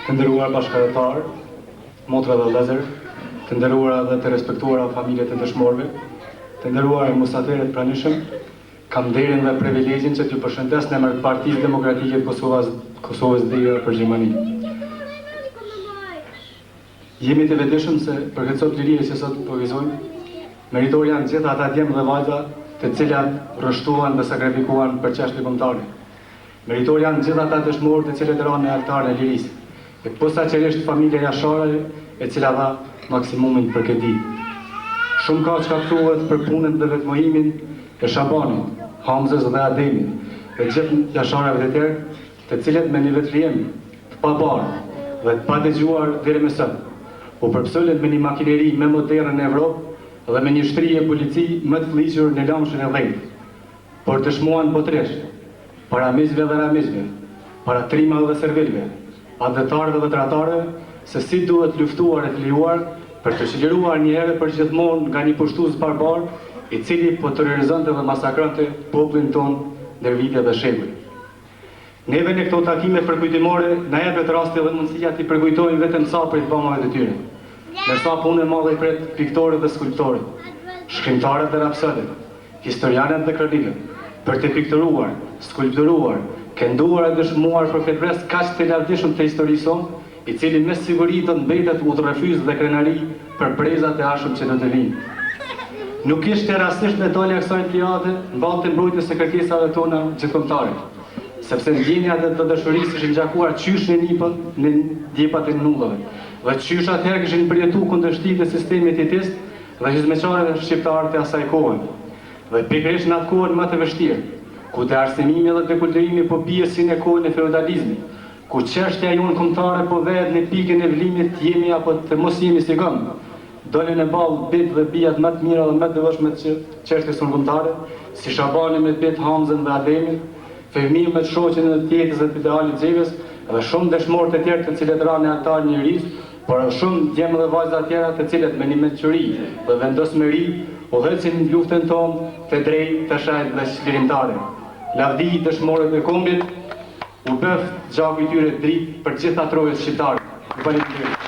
të nderuar bashkëdhetar, motra dhe vëllezër, të nderuara dhe të respektuara familjet e dëshmorëve, të nderuar musafirët pranishëm, kam nderin dhe privilegjin që t'ju përshëndes në emër të Partisë Demokratike të Kosovës Veriut për Gjermani. Jemi të vetëdijshëm se për këtë sot lirie që sot po vizojmë, meritor janë gjithë ata djemë dhe vajza të cilat rrështuan dhe sakrifikuan për çështje kombëtare. Meritor janë gjithë ata dëshmorë të cilët ranë në altarin e lirisë. E posaçërisht familja Jashare, e cila dha maksimumin për këtë ditë. Shumë ka shkaktuar për punën dhe vetmohimin e Shabanit, Hamzës dhe Ademit, dhe gjithë Jashareve të tjerë, të cilët me një vetvrim të paparë dhe të padëgjuar deri më sot, u përpsullën me një makineri më moderne në Evropë dhe me një shtrije polici më të fliqur në lamshën e dhejtë, por të shmuan botërisht, para mizve dhe ramizve, para trimave dhe servilve, adhetarëve dhe tratarëve, se si duhet luftuar e të lijuar për të çliruar një herë për gjithmonë nga një pushtues barbar, i cili po terrorizonte dhe masakronte popullin ton ndër vite dhe shekuj. Neve në këto takime përkujtimore na jepet rasti dhe mundësia t'i përkujtojmë vetëm sa për të pamave të tyre. Ndërsa punë e madhe i pret piktorët dhe skulptorët, shkrimtarët dhe rapsodët, historianët dhe kronikët, për të pikturuar, skulpturuar, kënduar e dëshmuar për këtë rreth kaq të lavdishëm të historisë sonë, i cili me siguri do të mbetet udhërrefyz dhe krenari për prezat e ashëm që do të vinë. Nuk ishte rastisht me dalja kësaj pliade mbalte mbrojtjes së kërkesave tona gjithkombëtare, sepse ndjenja dhe të dashurisë ishin ngjakuar qysh në djepat e nullave, dhe qysh atëherë kishin përjetuar kundërshtitë e sistemit elitist dhe hizmeçarëve shqiptarë të asaj kohe. Dhe pikërisht në atë kohën më të vështirë, ku të arsimimi dhe dekulturimi po bie si në kohën e feudalizmit, ku çështja jonë kombëtare po vehet në pikën e vlimit jemi apo të mos jemi si gëm. Dolën e ballë bit dhe bijat më të mira dhe më të devotshme të çështjes sonë kombëtare, si Shabani me bit Hamzën dhe Ademin, Fehmi me shoqen e tjetës dhe Idealit Xheves, dhe shumë dëshmorë të tjerë të cilët ranë në altarin e lirisë, por shumë djemë dhe vajza të tjera të cilët me një mençuri dhe vendosmëri udhëhecin luftën tonë të drejtë, të shajtë dhe shlirimtare. Lavdi i dëshmorët e kombit u bëf gjaku i tyre dritë për gjithë atrojës shqiptare.